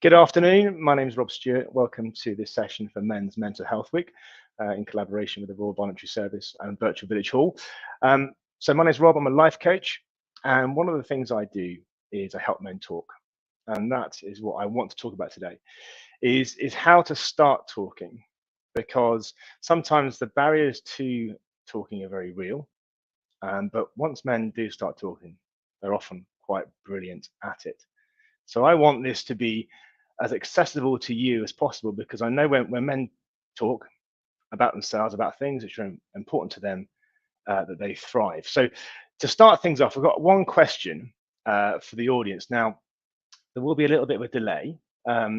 Good afternoon. My name is Rob Stewart. Welcome to this session for Men's Mental Health Week in collaboration with the Royal Voluntary Service and Virtual Village Hall. So my name is Rob. I'm a life coach, and one of the things I do is I help men talk, and that is what I want to talk about today. Is how to start talking, because sometimes the barriers to talking are very real, but once men do start talking, they're often quite brilliant at it. So I want this to be as accessible to you as possible, because I know when men talk about themselves, about things which are important to them, that they thrive. So to start things off, I've got one question for the audience. Now, there will be a little bit of a delay.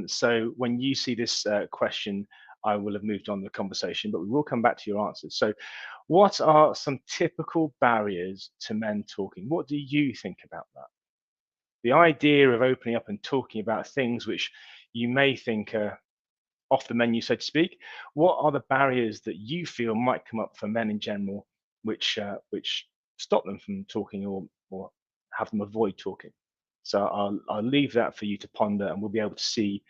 So when you see this question, I will have moved on the conversation, but we will come back to your answers. So what are some typical barriers to men talking? What do you think about that? The idea of opening up and talking about things which you may think are off the menu, so to speak. What are the barriers that you feel might come up for men in general, which stop them from talking, or have them avoid talking? So I'll leave that for you to ponder, and we'll be able to see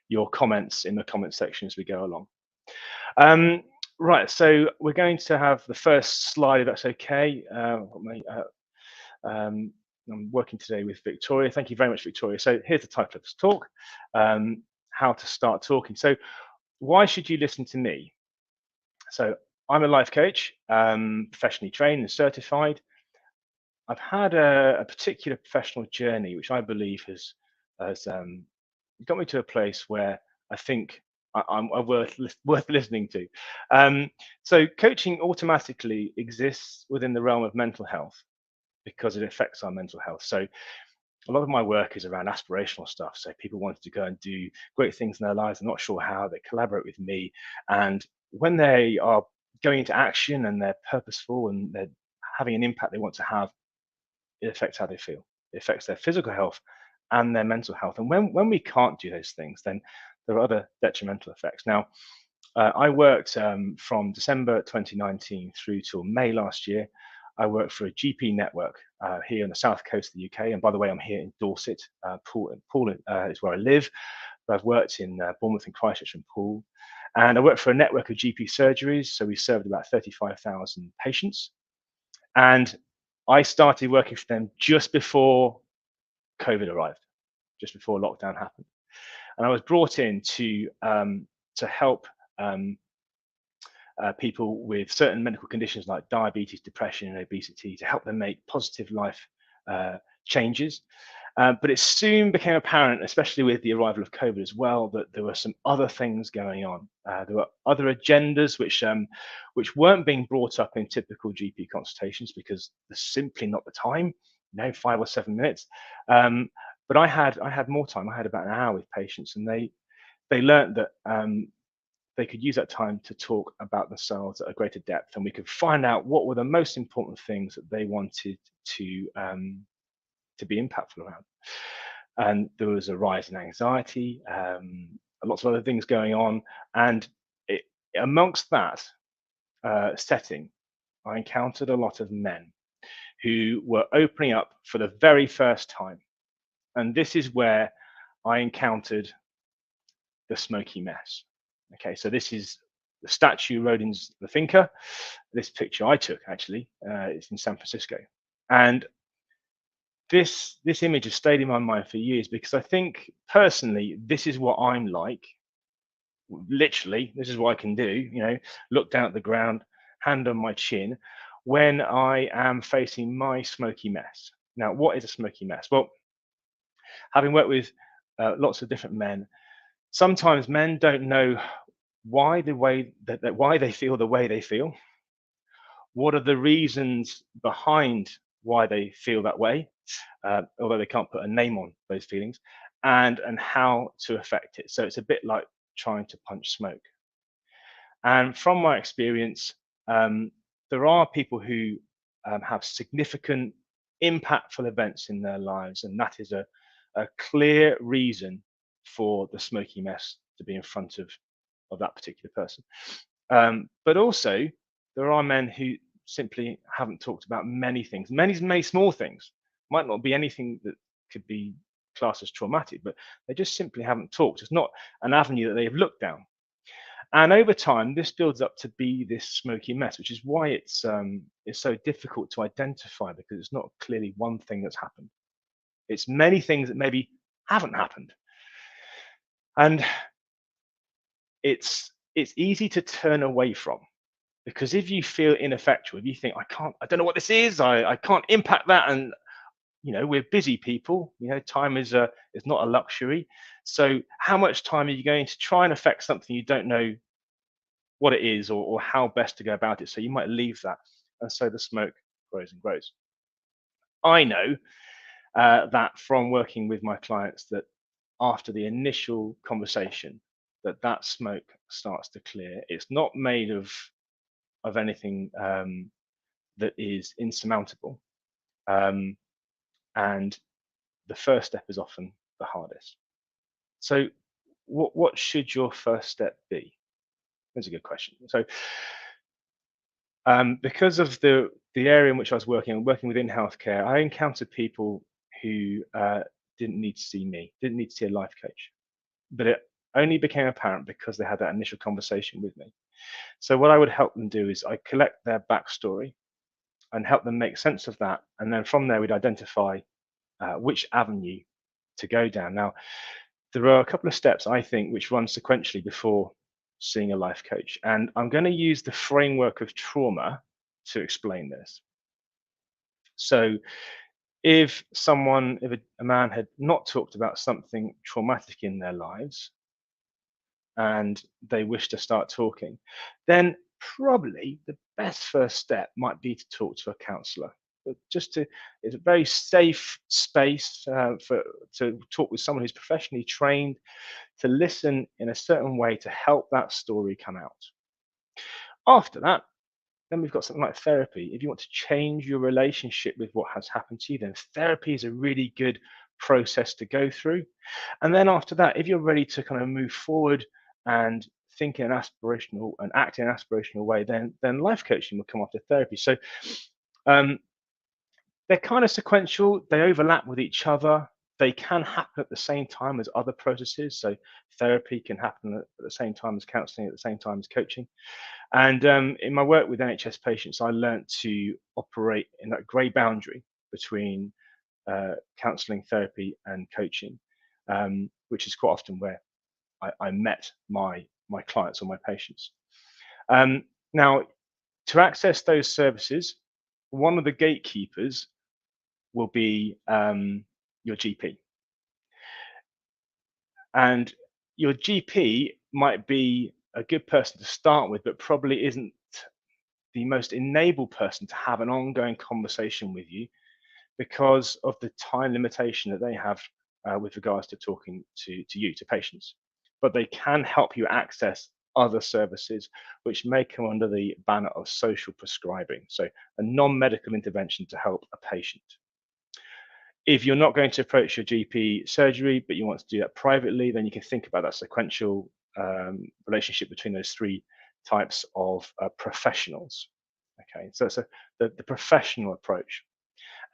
your comments in the comment section as we go along. Right, so we're going to have the first slide, if that's okay. I'm working today with Victoria. Thank you very much, Victoria. So here's the title of this talk, how to start talking. So why should you listen to me? So I'm a life coach, professionally trained and certified. I've had a particular professional journey, which I believe has got me to a place where I think I'm worth listening to. So coaching automatically exists within the realm of mental health, because it affects our mental health. So a lot of my work is around aspirational stuff. So people wanted to go and do great things in their lives. They're not sure how. They collaborate with me, and when they are going into action and they're purposeful and they're having an impact they want to have, it affects how they feel. It affects their physical health and their mental health. And when we can't do those things, then there are other detrimental effects. Now, I worked from December 2019 through till May last year. I worked for a GP network here on the south coast of the UK. And by the way, I'm here in Dorset. Poole is where I live. But I've worked in Bournemouth and Christchurch and Poole. And I worked for a network of GP surgeries. So we served about 35,000 patients. And I started working for them just before COVID arrived, just before lockdown happened. And I was brought in to help people with certain medical conditions like diabetes, depression, and obesity, to help them make positive life changes. But it soon became apparent, especially with the arrival of COVID as well, that there were some other things going on. There were other agendas which weren't being brought up in typical GP consultations, because there's simply not the time, 5 or 7 minutes. But I had more time. I had about an hour with patients, and they learned that they could use that time to talk about themselves at a greater depth, and we could find out what were the most important things that they wanted to be impactful around. And there was a rise in anxiety, lots of other things going on, and amongst that setting, I encountered a lot of men who were opening up for the very first time, and this is where I encountered the Smoky Mess. Okay, so this is the statue Rodin's The Thinker. This picture I took, actually, it's in San Francisco. And this image has stayed in my mind for years, because I think personally, this is what I'm like. Literally, this is what I can do, look down at the ground, hand on my chin, when I am facing my smoky mess. Now, what is a smoky mess? Well, having worked with lots of different men, sometimes men don't know why they feel the way they feel. What are the reasons behind why they feel that way, although they can't put a name on those feelings, and how to affect it. So it's a bit like trying to punch smoke. And from my experience, there are people who have significant, impactful events in their lives, and that is a clear reason for the smoky mess to be in front of that particular person. But also, there are men who simply haven't talked about many things, many small things. Might not be anything that could be classed as traumatic, but they just simply haven't talked. It's not an avenue that they've looked down. And over time, this builds up to be this smoky mess, which is why it's so difficult to identify, because it's not clearly one thing that's happened. It's many things that maybe haven't happened. And it's easy to turn away from, because if you feel ineffectual, if you think, I don't know what this is, I can't impact that, and we're busy people. Time is not a luxury. So how much time are you going to try and affect something you don't know what it is, or how best to go about it? So you might leave that, and so the smoke grows and grows. I know that from working with my clients, that after the initial conversation, that smoke starts to clear. It's not made of anything that is insurmountable, um, and the first step is often the hardest. So, what should your first step be? That's a good question. So, because of the area in which I was working within healthcare, I encountered people who didn't need to see me, didn't need to see a life coach, but it only became apparent because they had that initial conversation with me. So, what I would help them do is I collect their backstory and help them make sense of that, and then from there we'd identify which avenue to go down. Now, there are a couple of steps I think which run sequentially before seeing a life coach, and I'm going to use the framework of trauma to explain this. So, if a man had not talked about something traumatic in their lives and they wish to start talking, then probably the best first step might be to talk to a counselor. It's a very safe space to talk with someone who's professionally trained, to listen in a certain way to help that story come out. After that, then we've got something like therapy. If you want to change your relationship with what has happened to you, then therapy is a really good process to go through. And then after that, if you're ready to kind of move forward and think in an aspirational and act in an aspirational way, then life coaching will come after therapy. So um, they're kind of sequential. They overlap with each other. They can happen at the same time as other processes. So therapy can happen at the same time as counselling, at the same time as coaching. And in my work with NHS patients, I learned to operate in that grey boundary between counselling, therapy, and coaching, which is quite often where I met my clients or my patients. Now, to access those services, one of the gatekeepers will be your GP, and your GP might be a good person to start with, but probably isn't the most enabled person to have an ongoing conversation with you, because of the time limitation that they have with regards to talking to patients. But they can help you access other services which may come under the banner of social prescribing, so a non-medical intervention to help a patient. If you're not going to approach your GP surgery, but you want to do that privately, then you can think about that sequential relationship between those three types of professionals. Okay, so it's the professional approach.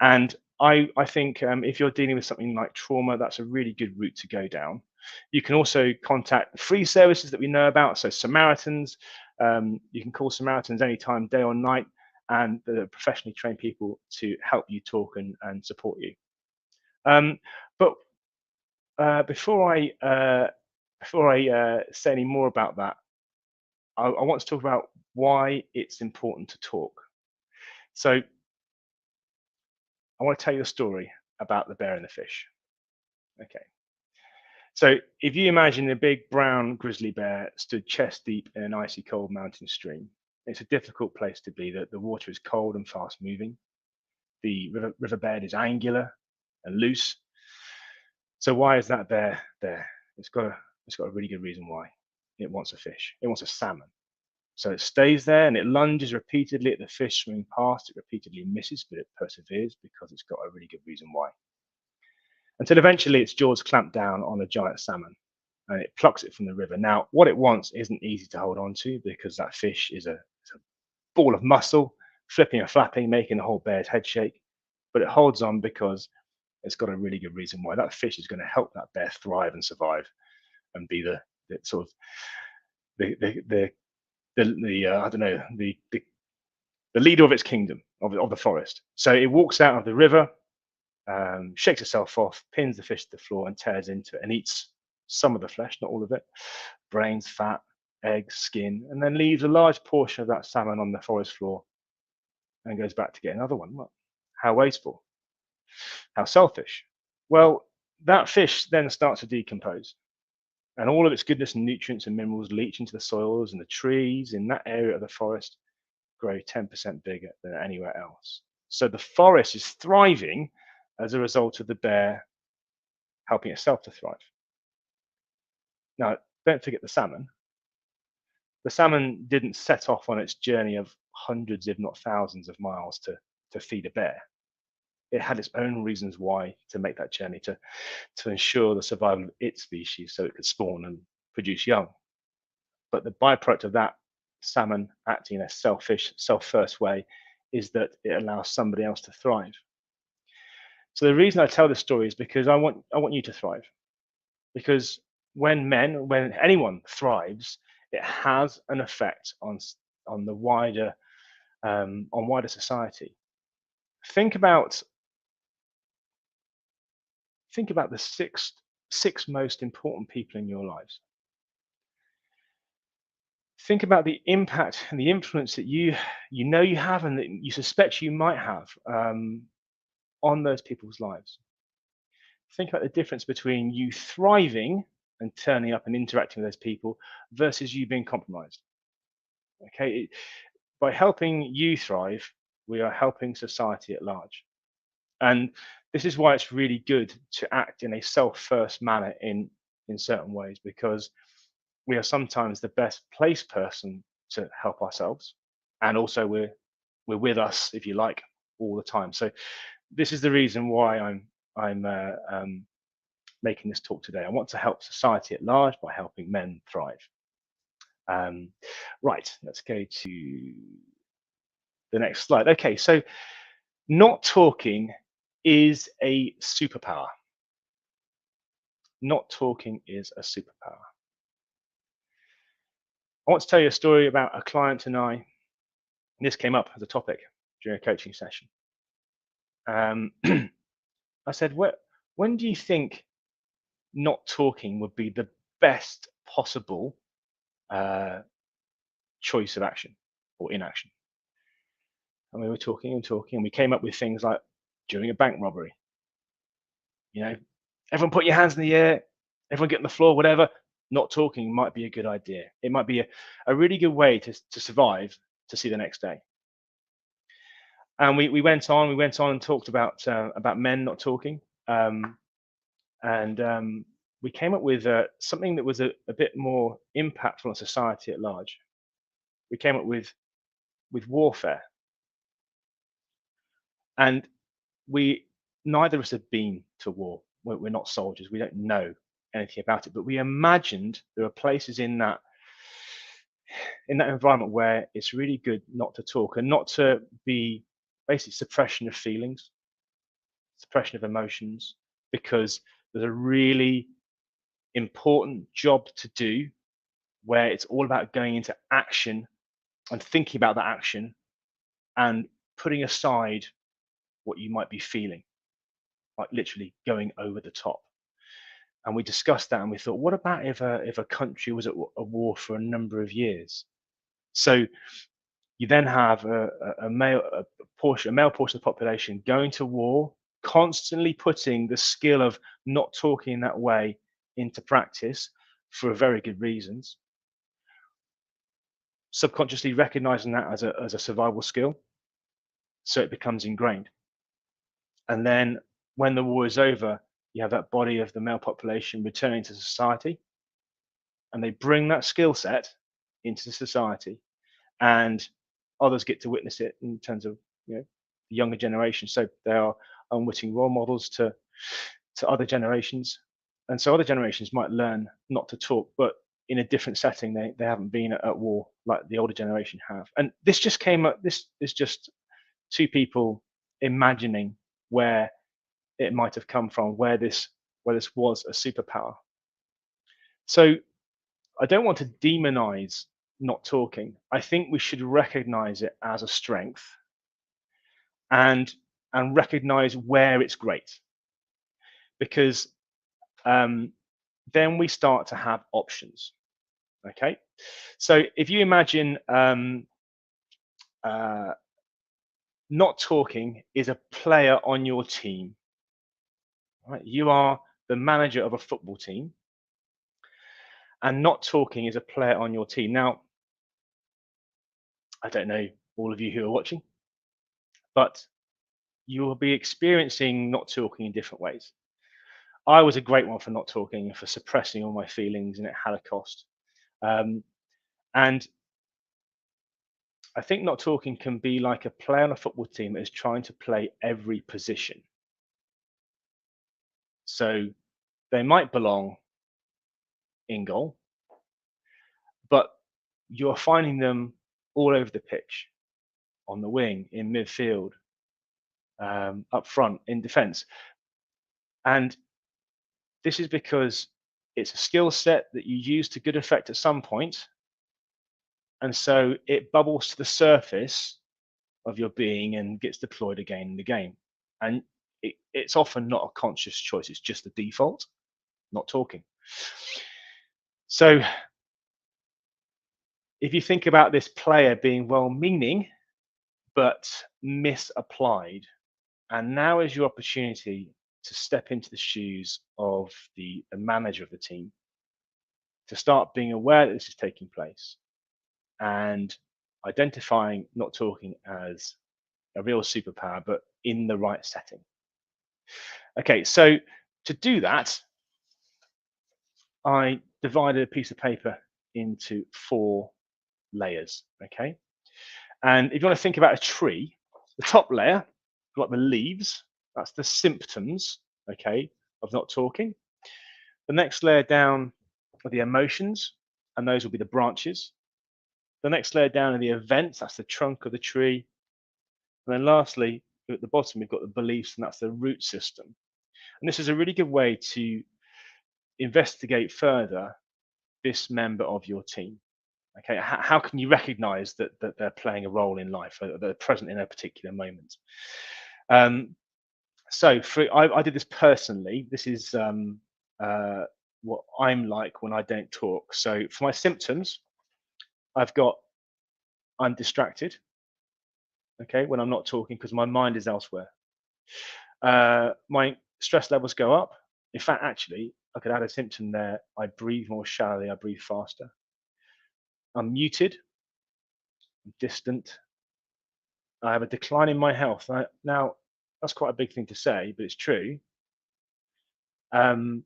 And I think if you're dealing with something like trauma, that's a really good route to go down. You can also contact free services that we know about. So Samaritans, you can call Samaritans anytime, day or night, and the professionally trained people to help you talk and support you. But before I say any more about that, I want to talk about why it's important to talk. So I want to tell you a story about the bear and the fish. Okay. So if you imagine a big brown grizzly bear stood chest deep in an icy cold mountain stream, it's a difficult place to be. The water is cold and fast moving. The riverbed is angular and loose. So why is that bear there? It's got a really good reason why. It wants a fish. It wants a salmon. So it stays there and it lunges repeatedly at the fish swimming past. It repeatedly misses, but it perseveres because it's got a really good reason why. Until eventually its jaws clamp down on a giant salmon and it plucks it from the river. Now, what it wants isn't easy to hold on to, because that fish is a ball of muscle, flipping and flapping, making the whole bear's head shake. But it holds on because It's got a really good reason why. That fish is going to help that bear thrive and survive and be the sort of the I don't know, the leader of its kingdom, of the forest. So it walks out of the river, shakes itself off, pins the fish to the floor, and tears into it and eats some of the flesh, not all of it, brains, fat, eggs, skin, and then leaves a large portion of that salmon on the forest floor and goes back to get another one. Well, how wasteful, how selfish. Well, that fish then starts to decompose, and all of its goodness and nutrients and minerals leach into the soils, and the trees in that area of the forest grow 10% bigger than anywhere else. So the forest is thriving as a result of the bear helping itself to thrive. Now, don't forget the salmon. The salmon didn't set off on its journey of hundreds, if not thousands, of miles to feed a bear. It had its own reasons why to make that journey, to ensure the survival of its species so it could spawn and produce young. But the byproduct of that salmon acting in a selfish, self-first way is that it allows somebody else to thrive. So the reason I tell this story is because I want you to thrive. Because when anyone thrives, it has an effect on the wider on wider society. Think about the six most important people in your lives. Think about the impact and the influence that you know you have and that you suspect you might have on those people's lives. Think about the difference between you thriving and turning up and interacting with those people versus you being compromised. Okay, by helping you thrive, we are helping society at large. And this is why it's really good to act in a self-first manner in certain ways, because we are sometimes the best placed person to help ourselves, and also we're with us, if you like, all the time. So this is the reason why I'm making this talk today. I want to help society at large by helping men thrive. Right, let's go to the next slide. Okay, so not talking is a superpower. Not talking is a superpower. I want to tell you a story about a client and I. This came up as a topic during a coaching session. I said, when do you think not talking would be the best possible choice of action or inaction? And we were talking and talking, and we came up with things like during a bank robbery. Everyone put your hands in the air, everyone get on the floor, whatever. Not talking might be a good idea. It might be a really good way to survive, to see the next day. And we went on and talked about men not talking, and we came up with something that was a bit more impactful on society at large. We came up with warfare, and neither of us have been to war. We're not soldiers. We don't know anything about it, but we imagined there are places in that environment where it's really good not to talk and not to be basically suppression of feelings, suppression of emotions, because there's a really important job to do where it's all about going into action and thinking about that action and putting aside what you might be feeling, like literally going over the top. And we discussed that, and we thought, what about if a country was at a war for a number of years? So you then have a male portion of the population going to war, constantly putting the skill of not talking that way into practice for very good reasons, subconsciously recognizing that as a survival skill, so it becomes ingrained. And then when the war is over, you have that body of the male population returning to society, and they bring that skill set into society, and others get to witness it in terms of the younger generation. So they are unwitting role models to other generations, and so other generations might learn not to talk, but in a different setting. They haven't been at war like the older generation have. And this just came up. This is just two people imagining where it might have come from, where this was a superpower. So I don't want to demonize not talking. I think we should recognize it as a strength and recognize where it's great, because um, then we start to have options. Okay, so if you imagine uh, not talking is a player on your team, right? You are the manager of a football team, and not talking is a player on your team. Now, I don't know all of you who are watching, but you will be experiencing not talking in different ways. I was a great one for not talking and for suppressing all my feelings, and it had a cost. Um, and I think not talking can be like a player on a football team that is trying to play every position. So they might belong in goal, but you're finding them all over the pitch, on the wing, in midfield, up front, in defence. And this is because it's a skill set that you use to good effect at some point, and so it bubbles to the surface of your being and gets deployed again and again. And it's often not a conscious choice; it's just the default, not talking. So if you think about this player being well-meaning but misapplied, and now is your opportunity to step into the shoes of the manager of the team, to start being aware that this is taking place and identifying not talking as a real superpower, but in the right setting. Okay, so to do that, I divided a piece of paper into 4 layers. Okay, and if you want to think about a tree, the top layer, like the leaves, that's the symptoms, okay, of not talking. The next layer down are the emotions, and those will be the branches. The next layer down are the events, that's the trunk of the tree. And then lastly, at the bottom, we've got the beliefs, and that's the root system. And this is a really good way to investigate further this member of your team. Okay, how can you recognize that they're playing a role in life, or that they're present in a particular moment? Um, so I did this personally. This is what I'm like when I don't talk. So for my symptoms, I've got I'm distracted. Okay, when I'm not talking because my mind is elsewhere. My stress levels go up. In fact, actually, I could add a symptom there. I breathe more shallowly. I breathe faster. I'm muted. I'm distant. I have a decline in my health. Now, that's quite a big thing to say, but it's true. Um,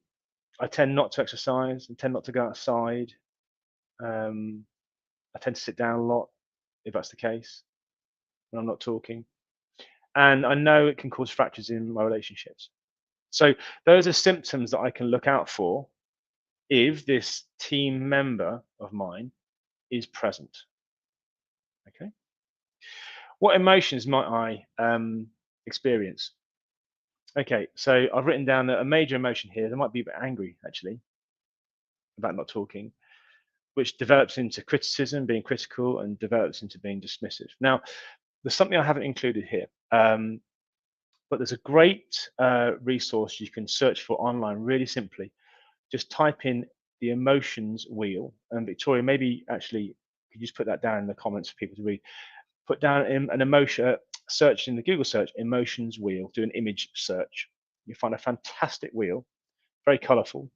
I tend not to exercise. I tend not to go outside. Um, I tend to sit down a lot, if that's the case, when I'm not talking. And I know it can cause fractures in my relationships. So those are symptoms that I can look out for if this team member of mine is present. Okay. What emotions might I experience? Okay, so I've written down a major emotion here. There might be a bit angry actually about not talking, which develops into criticism, being critical, and develops into being dismissive. Now, there's something I haven't included here, but there's a great resource you can search for online really simply. Just type in the emotions wheel. And Victoria, maybe actually, could you just put that down in the comments for people to read? Put down an emotion, search in the Google search, emotions wheel, do an image search. You find a fantastic wheel, very colorful.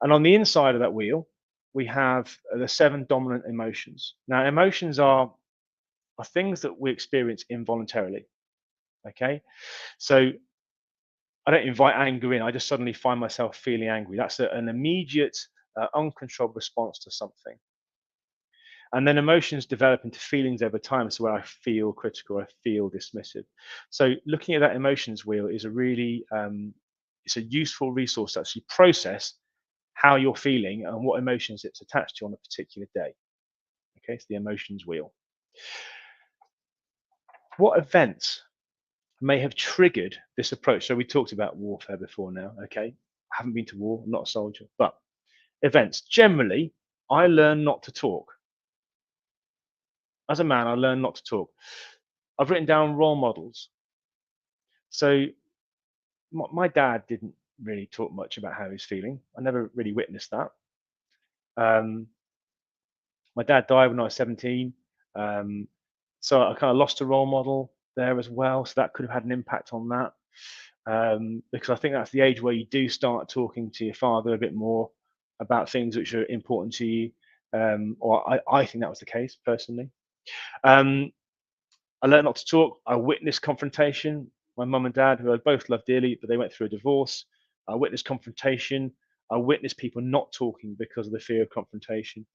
And on the inside of that wheel, we have the 7 dominant emotions. Now, emotions are things that we experience involuntarily. Okay, so I don't invite anger in. I just suddenly find myself feeling angry. That's an immediate, uncontrolled response to something. And then emotions develop into feelings over time. So where I feel critical, I feel dismissive. So looking at that emotions wheel is a really, it's a useful resource to actually process how you're feeling and what emotions it's attached to on a particular day. Okay, it's the emotions wheel. What events may have triggered this approach. So we talked about warfare before now, okay? I haven't been to war, I'm not a soldier, but events. Generally, I learn not to talk. As a man, I learn not to talk. I've written down role models. So my dad didn't really talk much about how he was feeling. I never really witnessed that. Um, my dad died when I was 17. Um, so I kind of lost a role model there as well. So that could have had an impact on that. Because I think that's the age where you do start talking to your father a bit more about things which are important to you. I think that was the case personally. Um, I learned not to talk. I witnessed confrontation. My mum and dad, who I both loved dearly, but they went through a divorce. I witnessed confrontation. I witnessed people not talking because of the fear of confrontation.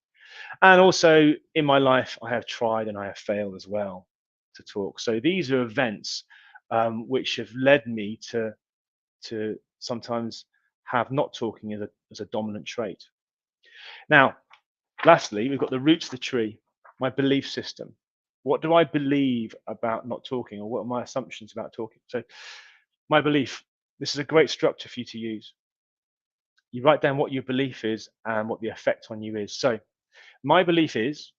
And also in my life, I have tried and I have failed as well to talk. So these are events which have led me to sometimes have not talking as a dominant trait. Now, lastly, we've got the roots of the tree, my belief system. What do I believe about not talking, or what are my assumptions about talking? So, my belief, this is a great structure for you to use. You write down what your belief is and what the effect on you is. So, my belief is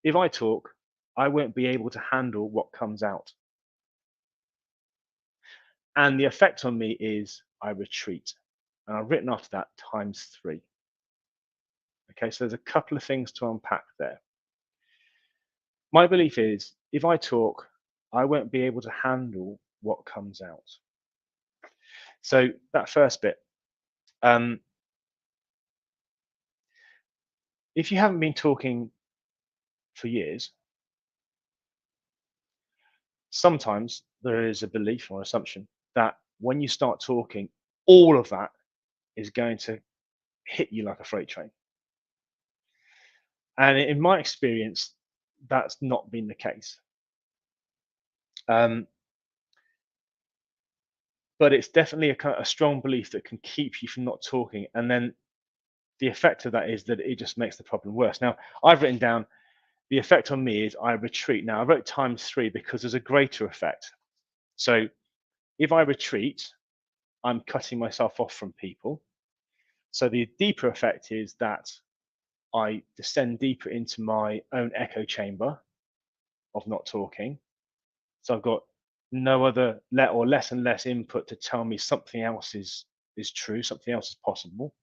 if I talk, I won't be able to handle what comes out. And the effect on me is I retreat. And I've written after that ×3. Okay, so there's a couple of things to unpack there. My belief is if I talk, I won't be able to handle what comes out. So that first bit, um, if you haven't been talking for years, sometimes there is a belief or assumption that when you start talking, all of that is going to hit you like a freight train. And in my experience, that's not been the case. Um, but it's definitely a strong belief that can keep you from not talking. And then the effect of that is that it just makes the problem worse. Now, I've written down the effect on me is I retreat. Now, I wrote ×3 because there's a greater effect. So if I retreat, I'm cutting myself off from people. So the deeper effect is that I descend deeper into my own echo chamber of not talking. So I've got no other less and less input to tell me something else is true, something else is possible.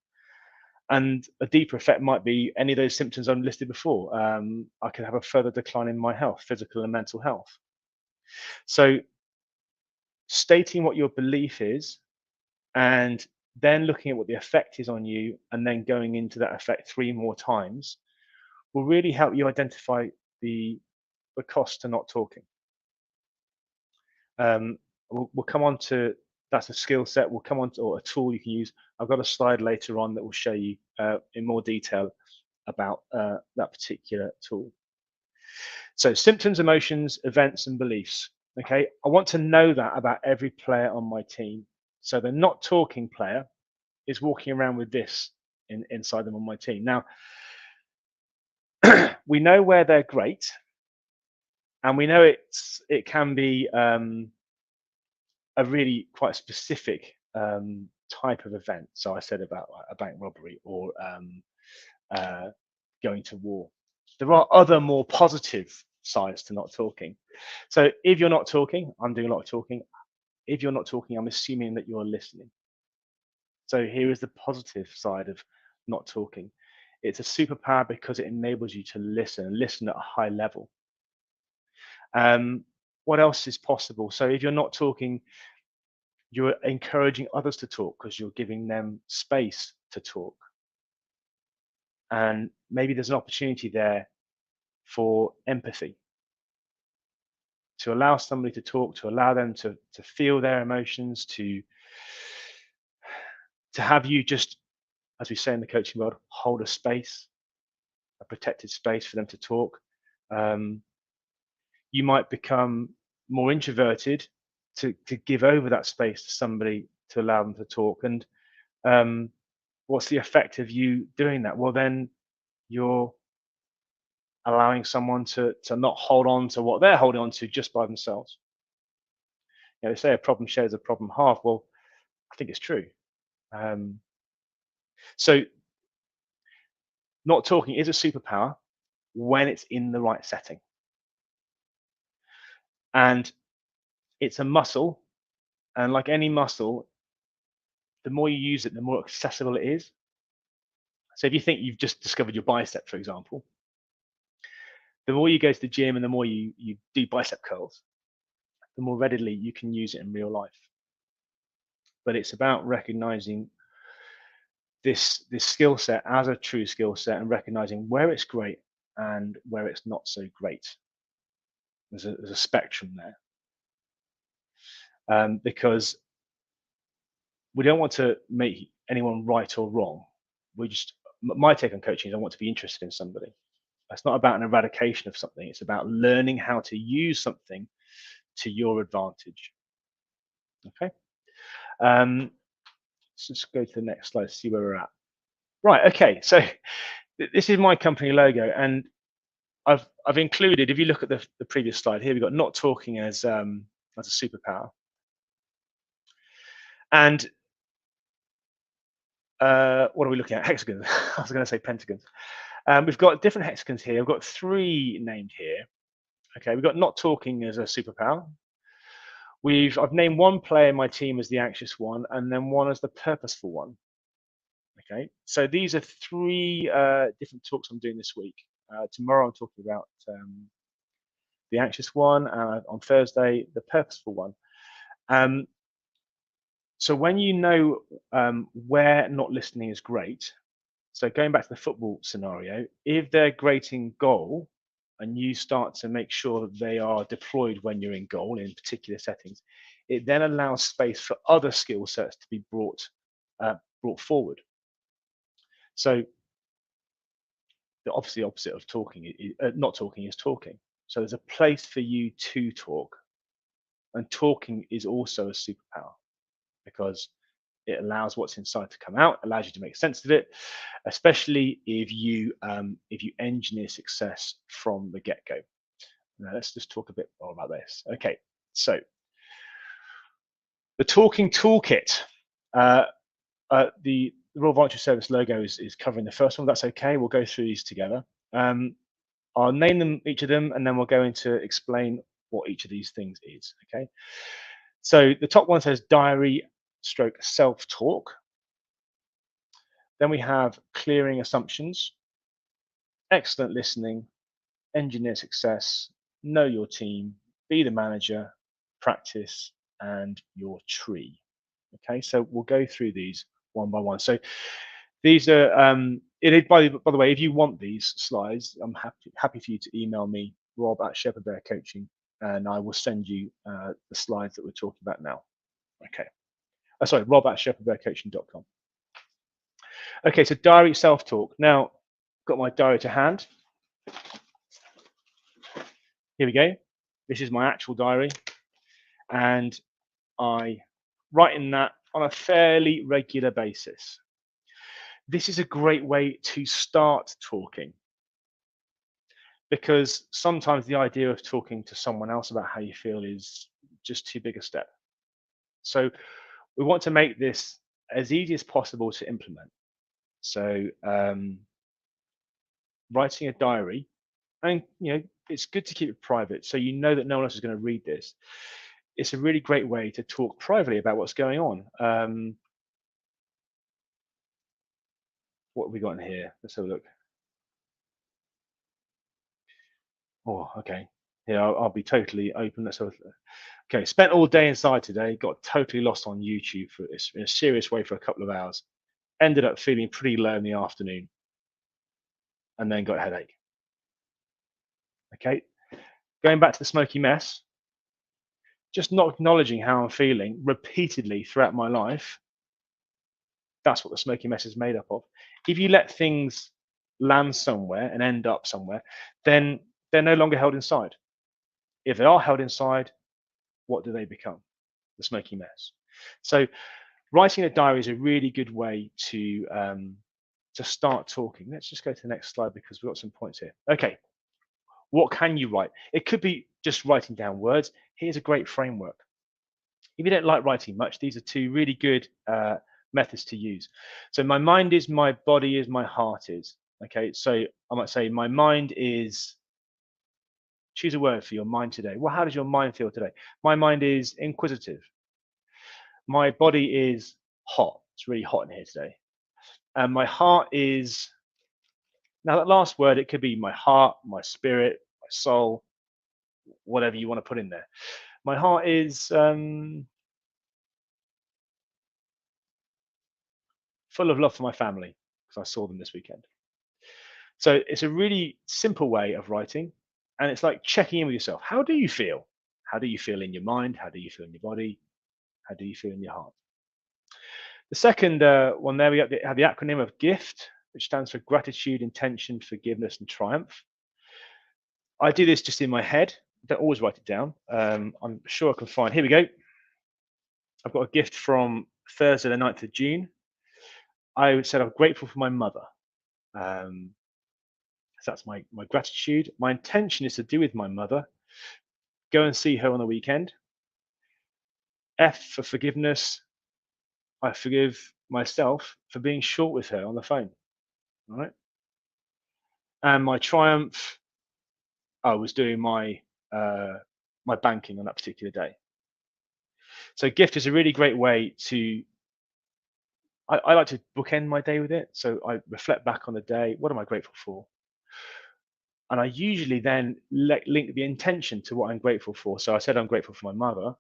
And a deeper effect might be any of those symptoms I've listed before. I could have a further decline in my health, physical and mental health. So stating what your belief is and then looking at what the effect is on you and then going into that effect 3 more times will really help you identify the cost to not talking. We'll come on to that's a skill set. We'll come on to or a tool you can use. I've got a slide later on that will show you in more detail about that particular tool. So symptoms, emotions, events, and beliefs. Okay, I want to know that about every player on my team. So the not talking player is walking around with this inside them on my team. Now, we know where they're great, and we know it can be a really quite specific type of event. So I said about a bank robbery or uh, going to war. There are other more positive sides to not talking. So if you're not talking, I'm doing a lot of talking. If you're not talking, I'm assuming that you're listening. So here is the positive side of not talking. It's a superpower because it enables you to listen at a high level. What else is possible? So if you're not talking, you're encouraging others to talk because you're giving them space to talk. And maybe there's an opportunity there for empathy, to allow somebody to talk, to allow them to feel their emotions, to have you just, as we say in the coaching world, hold a space, a protected space for them to talk. You might become more introverted to give over that space to somebody to allow them to talk. And what's the effect of you doing that? Well, then you're allowing someone to not hold on to what they're holding on to just by themselves. They say a problem shared is a problem halved. Well, I think it's true. Um, so not talking is a superpower when it's in the right setting, and it's a muscle. And like any muscle, the more you use it, the more accessible it is. So if you think you've just discovered your bicep, for example, the more you go to the gym and the more you do bicep curls, the more readily you can use it in real life. But it's about recognizing this skill set as a true skill set and recognizing where it's great and where it's not so great. There's a spectrum there, because we don't want to make anyone right or wrong. We just My take on coaching is I want to be interested in somebody. It's not about an eradication of something. It's about learning how to use something to your advantage. Okay. Let's just go to the next slide, see where we're at. Right. Okay. So this is my company logo, and I've included. If you look at the previous slide here, we've got not talking as a superpower, and what are we looking at? Hexagons. I was going to say pentagons. We've got different hexagons here. I've got 3 named here. Okay, we've got not talking as a superpower. I've named one player in my team as the anxious one, and then one as the purposeful one. Okay, so these are 3 different talks I'm doing this week. Tomorrow I'm talking about the anxious one, and on Thursday the purposeful one. So when you know where not listening is great, so going back to the football scenario, if they're great in goal and you start to make sure that they are deployed when you're in goal in particular settings, it then allows space for other skill sets to be brought forward. So the obviously opposite of not talking is talking. So there's a place for you to talk, and talking is also a superpower because it allows what's inside to come out, allows you to make sense of it, especially if you engineer success from the get-go. Now let's just talk a bit more about this. Okay, so the talking toolkit. The Royal Voluntary Service logo is covering the first one. That's okay. We'll go through these together. I'll name them, each of them, and then we'll go into explain what each of these things is. Okay. So the top one says diary stroke self-talk. Then we have clearing assumptions, excellent listening, engineer success, know your team, be the manager, practice, and your tree. Okay, so we'll go through these one by one. So these are, by the way, if you want these slides, I'm happy for you to email me, Rob at Shepherd Bear Coaching, and I will send you the slides that we're talking about now. Okay. Sorry, Rob at shepherdbearcoaching.com. Okay, so diary self-talk. Now, got my diary to hand. Here we go. This is my actual diary, and I write in that on a fairly regular basis. This is a great way to start talking, because sometimes the idea of talking to someone else about how you feel is just too big a step. So we want to make this as easy as possible to implement. So writing a diary, and it's good to keep it private so you know that no one else is going to read this. It's a really great way to talk privately about what's going on. What have we got in here? Let's have a look. Oh, okay. Yeah, I'll be totally open. Let's have a look. Okay, spent all day inside today, got totally lost on YouTube for this in a serious way for a couple of hours. Ended up feeling pretty low in the afternoon, and then got a headache. Okay, going back to the Smoky Mess, just not acknowledging how I'm feeling repeatedly throughout my life. That's what the Smoky Mess is made up of. If you let things land somewhere and end up somewhere, then they're no longer held inside. If they are held inside, what do they become? The Smoky Mess. So writing a diary is a really good way to start talking. Let's just go to the next slide because we've got some points here. Okay, what can you write? It could be just writing down words. Here's a great framework. If you don't like writing much, these are two really good methods to use. So my mind is, my body is, my heart is. Okay, so I might say my mind is, choose a word for your mind today. Well, how does your mind feel today? My mind is inquisitive. My body is hot. It's really hot in here today. And my heart is, now that last word, it could be my heart, my spirit, my soul, whatever you want to put in there. My heart is full of love for my family because I saw them this weekend. So it's a really simple way of writing. And it's like checking in with yourself. How do you feel? How do you feel in your mind? How do you feel in your body? How do you feel in your heart? The second one there, we have the acronym of GIFT, which stands for gratitude, intention, forgiveness, and triumph. I do this just in my head. Don't always write it down. I'm sure I can find. Here we go. I've got a gift from Thursday, the 9th of June. I said I'm grateful for my mother. So that's my gratitude. My intention is to do with my mother. Go and see her on the weekend. F for forgiveness. I forgive myself for being short with her on the phone. All right. And my triumph, I was doing my banking on that particular day. So gift is a really great way to. I like to bookend my day with it. So I reflect back on the day. What am I grateful for? And I usually then link the intention to what I'm grateful for. So I said I'm grateful for my mother.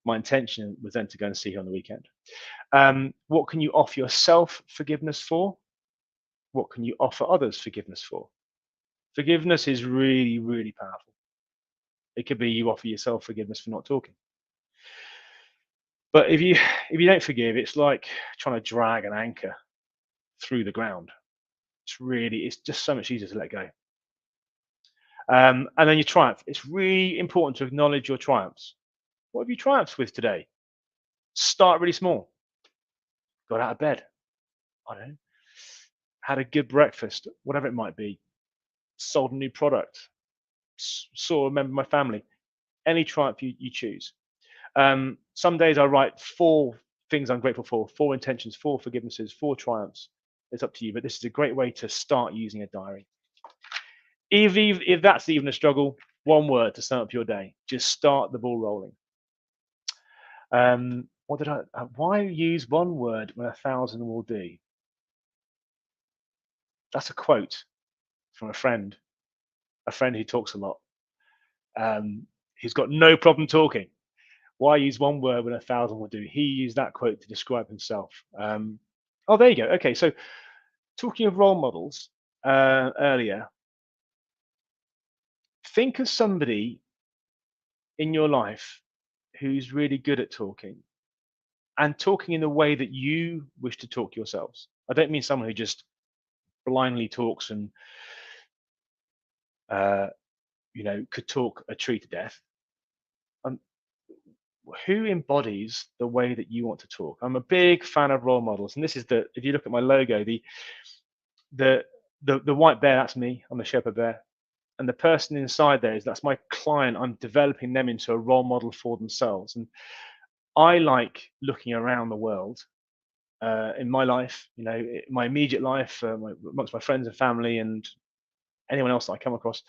My intention was then to go and see her on the weekend. What can you offer yourself forgiveness for? What can you offer others forgiveness for? Forgiveness is really, really powerful. It could be you offer yourself forgiveness for not talking. But if you don't forgive, it's like trying to drag an anchor through the ground. It's just so much easier to let go. And then your triumph. It's really important to acknowledge your triumphs. What have you triumphed with today? Start really small. Got out of bed. I don't know. Had a good breakfast, whatever it might be. Sold a new product. Saw a member of my family. Any triumph you choose. Some days I write 4 things I'm grateful for, 4 intentions, 4 forgivenesses, 4 triumphs. It's up to you, but this is a great way to start using a diary. If that's even a struggle, one word to start up your day. Just start the ball rolling. Why use one word when 1,000 will do? That's a quote from a friend who talks a lot. He's got no problem talking. Why use one word when 1,000 will do? He used that quote to describe himself. Oh, there you go. Okay, so talking of role models earlier, think of somebody in your life who's really good at talking and talking in the way that you wish to talk yourselves. I don't mean someone who just blindly talks and could talk a tree to death. Who embodies the way that you want to talk? I'm a big fan of role models, and this is if you look at my logo, the white bear, that's me. I'm a shepherd bear, and the person inside that's my client. I'm developing them into a role model for themselves, and I like looking around the world in my life, my immediate life, amongst my friends and family, and anyone else that I come across,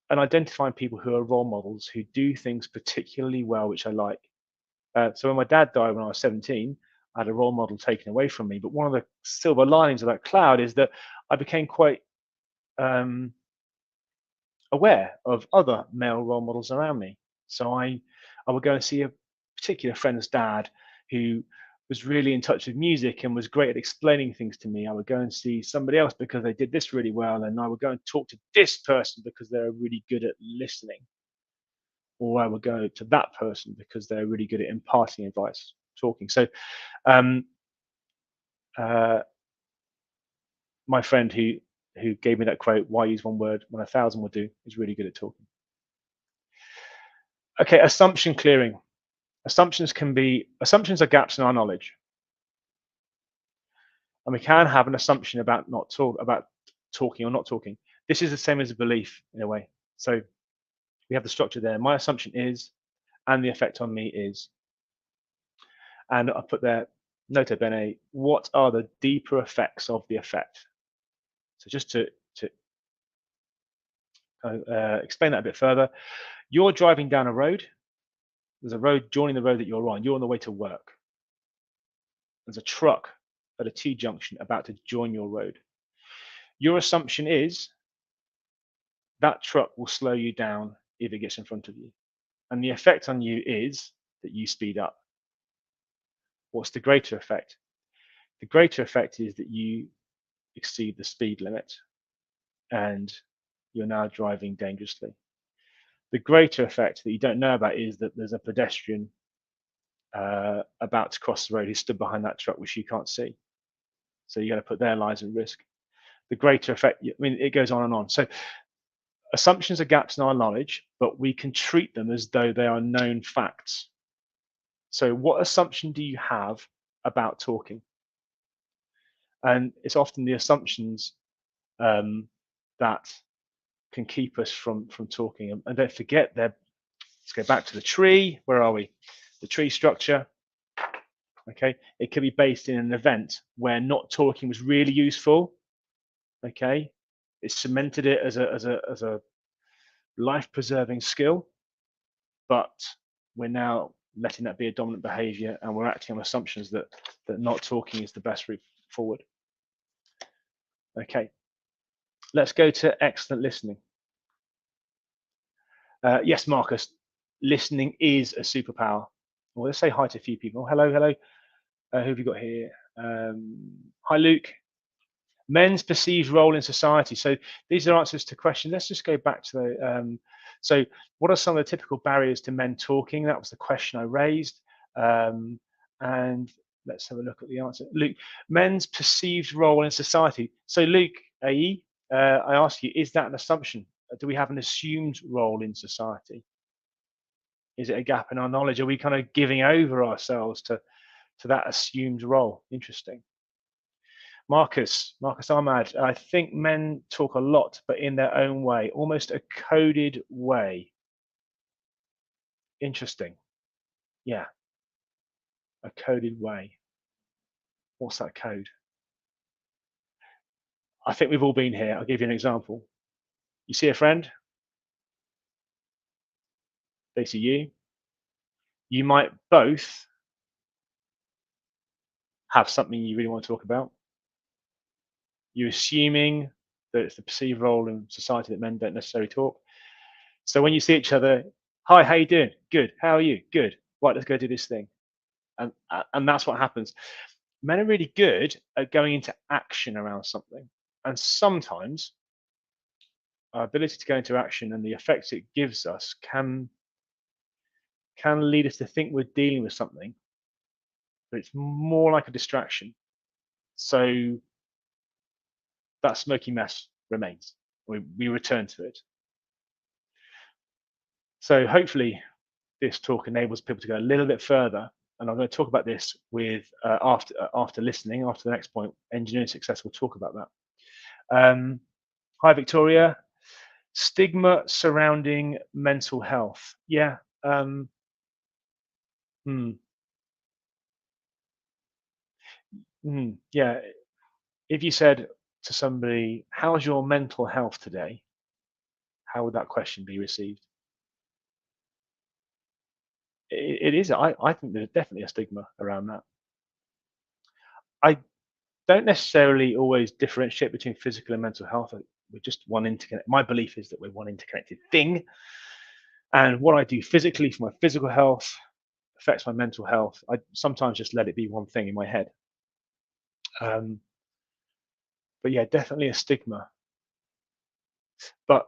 and identifying people who are role models who do things particularly well, which I like. So when my dad died when I was 17, I had a role model taken away from me. But one of the silver linings of that cloud is that I became quite aware of other male role models around me. So I would go and see a particular friend's dad who was really in touch with music and was great at explaining things to me. I would go and see somebody else because they did this really well, and I would go and talk to this person because they're really good at listening. Or I would go to that person because they're really good at imparting advice, talking. So um, my friend who gave me that quote, "Why use one word when 1,000 will do?" is really good at talking. Okay, assumption clearing. Assumptions are gaps in our knowledge, and we can have an assumption about about talking or not talking. This is the same as a belief in a way. So we have the structure there. My assumption is, and the effect on me is. And I put there, nota bene, what are the deeper effects of the effect? So just to explain that a bit further, you're driving down a road. There's a road joining the road that you're on. You're on the way to work. There's a truck at a T junction about to join your road. Your assumption is that truck will slow you down if it gets in front of you. And the effect on you is that you speed up. What's the greater effect? The greater effect is that you exceed the speed limit and you're now driving dangerously. The greater effect that you don't know about is that there's a pedestrian about to cross the road who stood behind that truck, which you can't see. So you're going to put their lives at risk. The greater effect, I mean, it goes on and on. So assumptions are gaps in our knowledge, but we can treat them as though they are known facts. So what assumption do you have about talking? And it's often the assumptions that can keep us from talking. And don't forget, let's go back to the tree. Where are we? The tree structure. Okay, it could be based in an event where not talking was really useful. Okay, it cemented it as a life-preserving skill, but we're now letting that be a dominant behavior, and we're acting on assumptions that not talking is the best route forward. Okay, let's go to excellent listening. Yes, Marcus, listening is a superpower. Well, let's say hi to a few people. Hello, hello. Who have you got here? Hi, Luke. Men's perceived role in society. So these are answers to questions. Let's just go back to the. So, what are some of the typical barriers to men talking? That was the question I raised. And let's have a look at the answer. Luke, men's perceived role in society. So, Luke, AE, I ask you, is that an assumption? Do we have an assumed role in society? Is it a gap in our knowledge? Are we kind of giving over ourselves to that assumed role? Interesting. Marcus Ahmad, I think men talk a lot, but in their own way, almost a coded way. Interesting. Yeah, a coded way. What's that code? I think we've all been here. I'll give you an example. You see a friend, they see you. You might both have something you really want to talk about. You're assuming that it's the perceived role in society that men don't necessarily talk. So when you see each other, hi, how you doing? Good. How are you? Good. Right, let's go do this thing. And that's what happens. Men are really good at going into action around something, and sometimes our ability to go into action and the effects it gives us can lead us to think we're dealing with something, but it's more like a distraction. So that smoky mess remains. We return to it. So hopefully this talk enables people to go a little bit further. And I'm going to talk about this with after listening, after the next point, engineering success. We'll talk about that. Hi, Victoria. Stigma surrounding mental health. Yeah. Hmm, yeah. If you said to somebody, "How's your mental health today?" How would that question be received? It is. I think there's definitely a stigma around that. I don't necessarily always differentiate between physical and mental health. We're just one interconnected. My belief is that we're one interconnected thing, and what I do physically for my physical health affects my mental health. I sometimes just let it be one thing in my head. Um, but yeah, definitely a stigma. But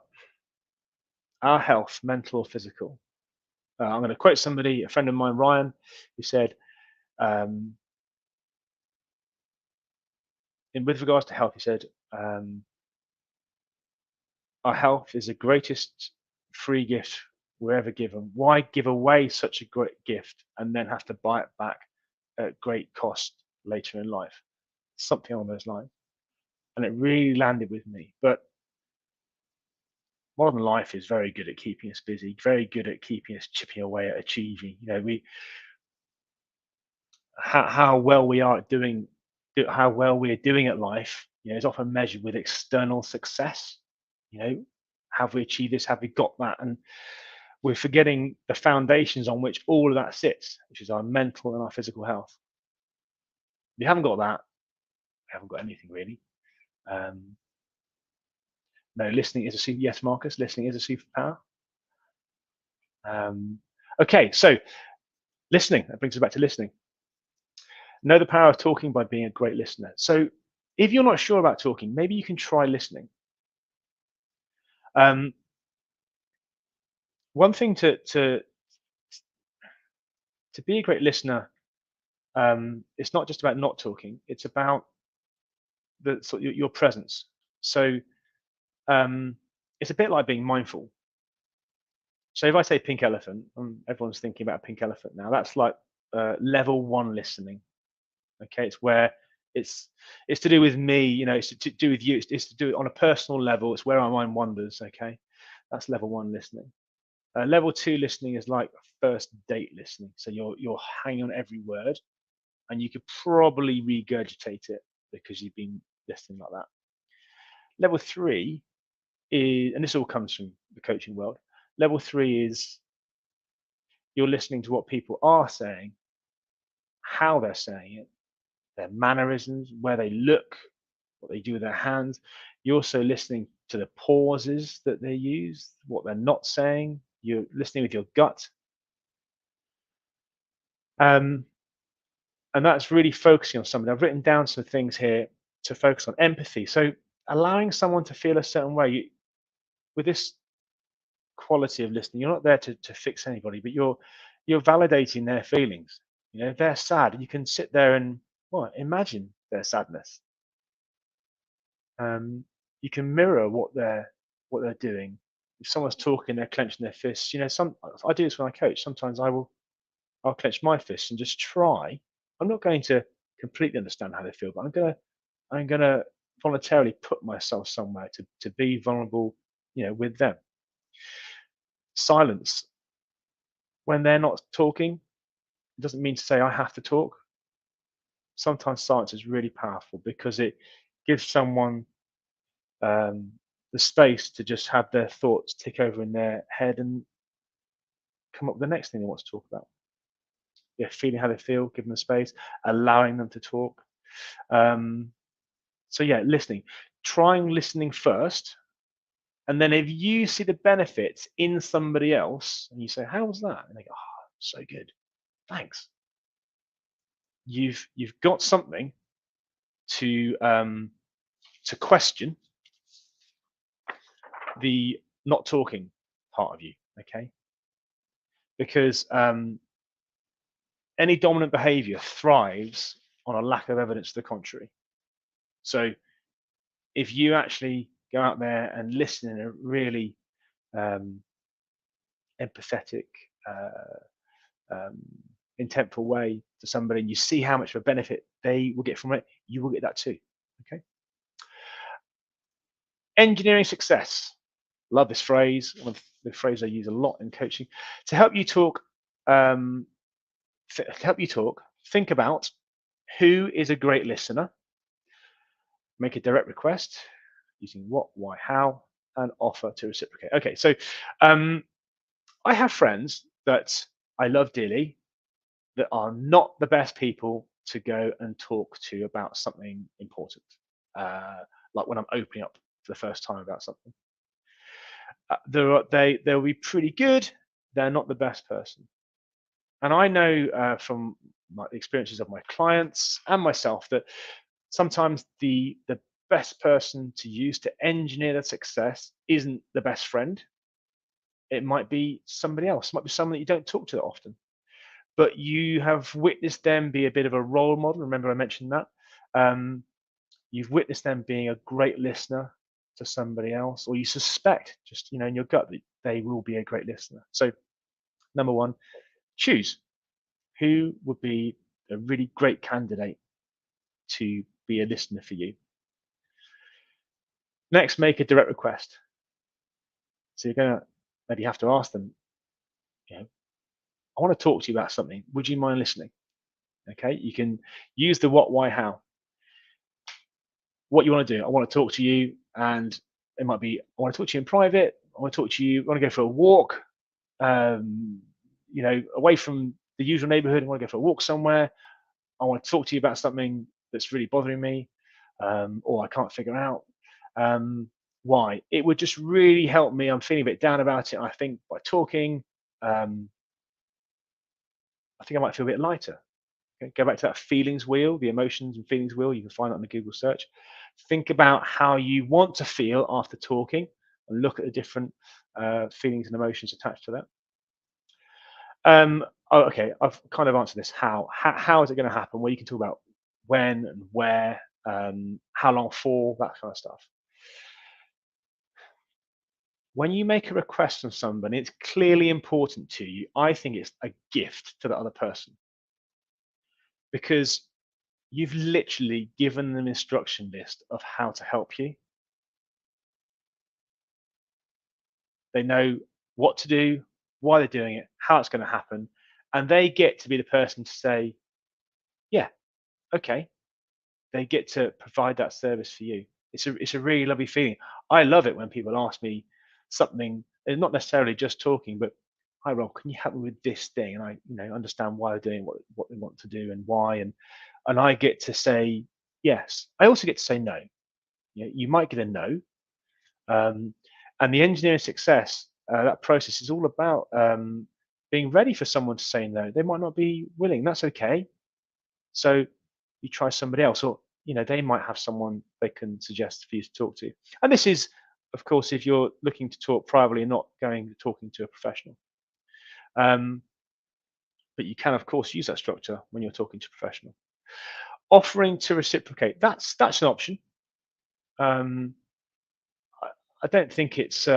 our health, mental or physical. I'm going to quote somebody, a friend of mine, Ryan, who said, um, with regards to health, he said, our health is the greatest free gift we're ever given. Why give away such a great gift and then have to buy it back at great cost later in life? Something along those lines. And it really landed with me. But modern life is very good at keeping us busy, very good at keeping us chipping away at achieving. You know, how well we are at doing, how well we're doing at life, is often measured with external success. You know, have we achieved this? Have we got that? And we're forgetting the foundations on which all of that sits, which is our mental and our physical health. If you haven't got that, you haven't got anything really. Um, no, listening is a super. Yes, Marcus, listening is a superpower. Um, okay, so listening. That brings us back to listening. Know the power of talking by being a great listener. So, if you're not sure about talking, maybe you can try listening. Um, One thing to be a great listener, it's not just about not talking. It's about the sort of your presence. So um, it's a bit like being mindful. So if I say pink elephant, everyone's thinking about a pink elephant now. That's like level one listening. Okay, it's where it's it's to do with me. It's to do with you. It's to do it on a personal level. It's where our mind wanders. Okay, that's level one listening. Level two listening is like first date listening. So you're hanging on every word, and you could probably regurgitate it because you've been listening like that. Level three is, and this all comes from the coaching world. Level three is you're listening to what people are saying, how they're saying it, their mannerisms, where they look, what they do with their hands. You're also listening to the pauses that they use, what they're not saying. You're listening with your gut. Um, and that's really focusing on something. I've written down some things here to focus on empathy. So allowing someone to feel a certain way. With this quality of listening, you're not there to fix anybody, but you're validating their feelings. If they're sad, you can sit there and imagine their sadness. You can mirror what they're doing. If someone's talking, they're clenching their fists. Some I do this when I coach. Sometimes I'll clench my fists and just try. I'm not going to completely understand how they feel, but I'm gonna voluntarily put myself somewhere to be vulnerable, with them. Silence when they're not talking, it doesn't mean to say I have to talk. Sometimes silence is really powerful because it gives someone um, the space to just have their thoughts tick over in their head and come up with the next thing they want to talk about. Yeah, feeling how they feel, giving them space, allowing them to talk. Um, so yeah, listening. Trying listening first, and then if you see the benefits in somebody else, and you say, "How was that?" and they go, "Oh, so good, thanks." You've got something to question the not talking part of you, okay? Because any dominant behavior thrives on a lack of evidence to the contrary. So if you actually go out there and listen in a really um, empathetic, uh, um, intentful way to somebody, and you see how much of a benefit they will get from it, you will get that too. Okay. Engineering success. Love this phrase. One of the phrase I use a lot in coaching to help you talk. Um, help you talk. Think about who is a great listener. Make a direct request using what, why, how, and offer to reciprocate. Okay, so um, I have friends that I love dearly that are not the best people to go and talk to about something important, uh, like when I'm opening up for the first time about something. They'll be pretty good. They're not the best person, and I know from my experiences of my clients and myself that sometimes the best person to use to engineer the success isn't the best friend. It might be somebody else. It might be someone that you don't talk to that often, but you have witnessed them be a bit of a role model. Remember, I mentioned that. Um, you've witnessed them being a great listener to somebody else, or you suspect just in your gut that they will be a great listener. So, number one, choose who would be a really great candidate to be a listener for you. Next, make a direct request. So you're gonna maybe have to ask them, I want to talk to you about something. Would you mind listening? Okay, you can use the what, why, how. What you want to do. I want to talk to you, and it might be I want to talk to you in private. I want to talk to you. I want to go for a walk. Um, away from the usual neighborhood. I want to go for a walk somewhere. I want to talk to you about something that's really bothering me, or I can't figure out. Why? It would just really help me. I'm feeling a bit down about it. I think by talking, um, I think I might feel a bit lighter. Okay, go back to that feelings wheel, the emotions and feelings wheel. You can find that on the Google search. Think about how you want to feel after talking, and look at the different feelings and emotions attached to that. Okay, I've kind of answered this. How is it going to happen? Well, you can talk about when and where, how long for, that kind of stuff. When you make a request from somebody, it's clearly important to you. I think it's a gift to the other person because you've literally given them an instruction list of how to help you. They know what to do, why they're doing it, how it's going to happen, and they get to be the person to say, "Yeah, okay." They get to provide that service for you. It's a really lovely feeling. I love it when people ask me something, and not necessarily just talking, but hi Rob, can you help me with this thing? And I, understand why they're doing what they want to do and why, and I get to say yes. I also get to say no. You might get a no, um, and the engineering success, that process is all about being ready for someone to say no. They might not be willing. That's okay. So you try somebody else, or they might have someone they can suggest for you to talk to. And this is, of course, if you're looking to talk privately and not talking to a professional. Um, but you can, of course, use that structure when you're talking to a professional. Offering to reciprocate, that's an option. Um, I, I don't think it's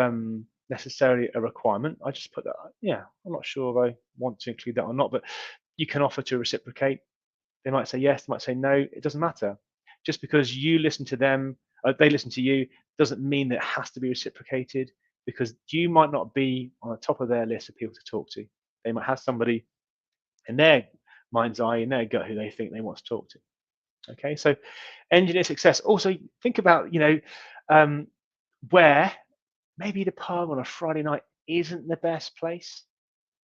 necessarily a requirement. I just put that. Yeah, I'm not sure if I want to include that or not, but you can offer to reciprocate. They might say yes, they might say no. It doesn't matter. Just because you listen to them, they listen to you, doesn't mean that it has to be reciprocated because you might not be on the top of their list of people to talk to. They might have somebody in their mind's eye, in their gut, who they think they want to talk to. Okay, so engineer success. Also, think about, um, where maybe the pub on a Friday night isn't the best place.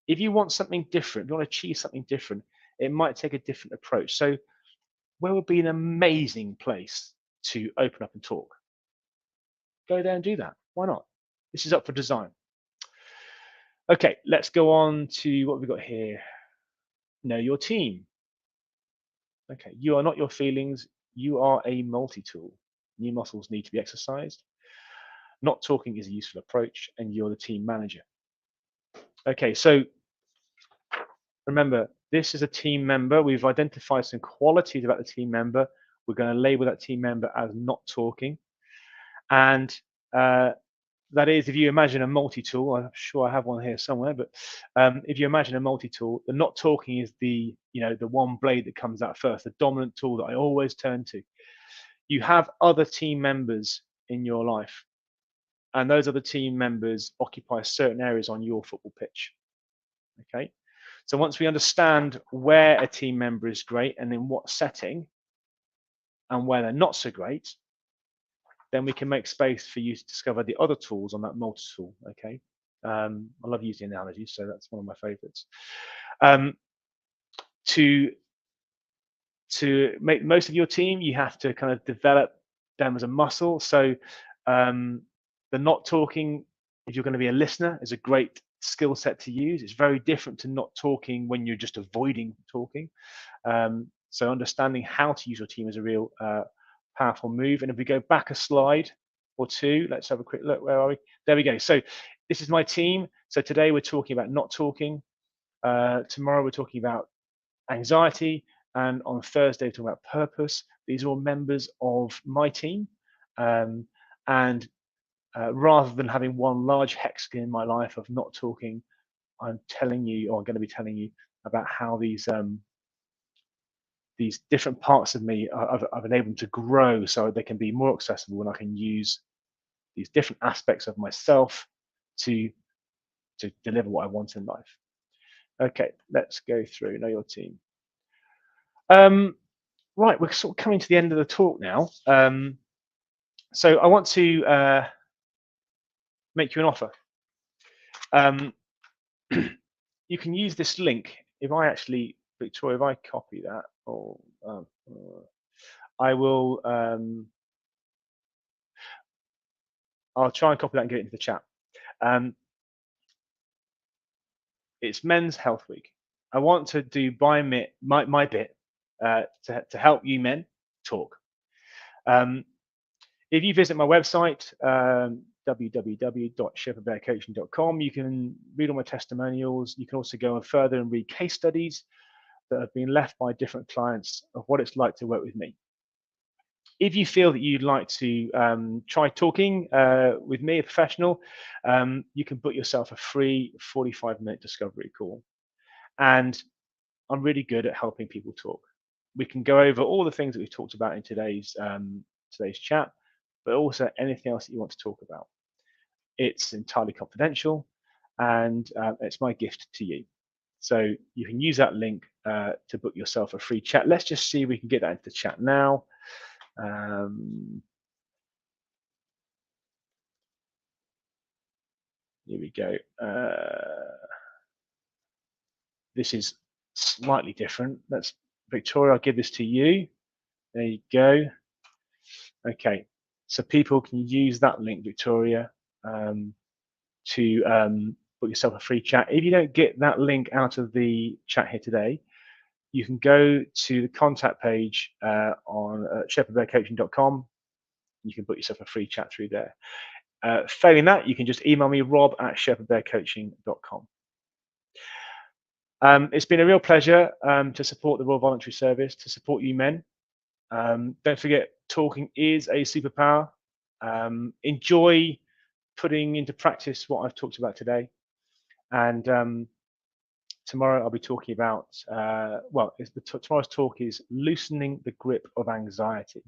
If you want something different, if you want to achieve something different, it might take a different approach. So where would be an amazing place to open up and talk? Go there and do that. Why not? This is up for design. Okay, let's go on to what we've got here. Know your team. Okay, you are not your feelings. You are a multi-tool. New muscles need to be exercised. Not talking is a useful approach, and you're the team manager. Okay, so remember, this is a team member. We've identified some qualities about the team member. We're going to label that team member as not talking. And that is, if you imagine a multi-tool, I'm sure I have one here somewhere, but if you imagine a multi-tool, the not talking is the one blade that comes out first, the dominant tool that I always turn to. You have other team members in your life, and those other team members occupy certain areas on your football pitch. Okay, so once we understand where a team member is great and in what setting, and where they're not so great, then we can make space for you to discover the other tools on that multi-tool. Okay, I love using analogies, so that's one of my favorites. To make most of your team, you have to kind of develop them as a muscle. So the not talking, if you're going to be a listener, is a great skill set to use. It's very different to not talking when you're just avoiding talking. So understanding how to use your team is a real powerful move. And if we go back a slide or two, let's have a quick look. Where are we? There we go. So this is my team. So today we're talking about not talking. Tomorrow we're talking about anxiety. And on Thursday we're talking about purpose. These are all members of my team. And rather than having one large hexagon in my life of not talking, I'm telling you, or I'm going to be telling you about how these different parts of me I've enabled them to grow so they can be more accessible, and I can use these different aspects of myself to deliver what I want in life. Okay, let's go through. Know your team. Right, we're sort of coming to the end of the talk now. So I want to make you an offer. Um, you can use this link. If I actually, Victoria, if I copy that, or I will, I'll try and copy that and get it into the chat. Um, it's Men's Health Week. I want to do my bit to help you men talk. If you visit my website, www.shepherdbearcoaching.com, you can read all my testimonials. You can also go on further and read case studies that have been left by different clients of what it's like to work with me. If you feel that you'd like to try talking with me, a professional, you can book yourself a free 45-minute discovery call. And I'm really good at helping people talk. We can go over all the things that we've talked about in today's chat, but also anything else that you want to talk about. It's entirely confidential, and it's my gift to you. So you can use that link to book yourself a free chat. Let's just see if we can get that into the chat now. Here we go. This is slightly different. That's Victoria. I'll give this to you. There you go. Okay, so people can use that link, Victoria, to book yourself a free chat. If you don't get that link out of the chat here today, you can go to the contact page on shepherdbearcoaching.com. You can book yourself a free chat through there. Failing that, you can just email me, rob@shepherdbearcoaching.com. It's been a real pleasure to support the Royal Voluntary Service, to support you men. Don't forget, talking is a superpower. Enjoy putting into practice what I've talked about today. And tomorrow I'll be talking about, tomorrow's talk is loosening the grip of anxiety.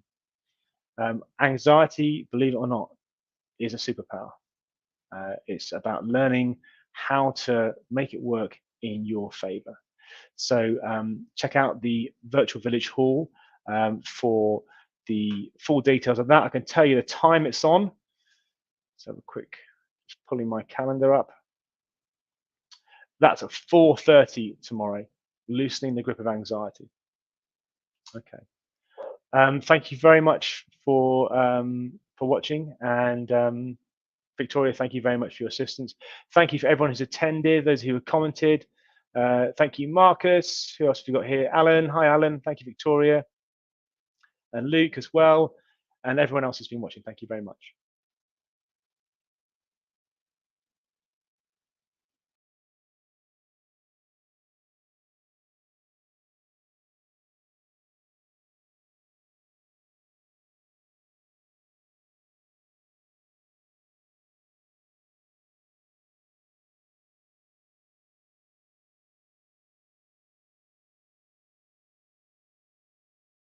Anxiety, believe it or not, is a superpower. It's about learning how to make it work in your favor. So check out the Virtual Village Hall for the full details of that. I can tell you the time it's on. Let's have a quick, just pulling my calendar up. That's at 4:30 tomorrow, loosening the grip of anxiety. Okay. Thank you very much for watching, and Victoria, thank you very much for your assistance. Thank you for everyone who's attended, those who have commented. Thank you, Marcus. Who else have we got here? Alan. Hi, Alan. Thank you, Victoria. And Luke as well. And everyone else who's been watching. Thank you very much.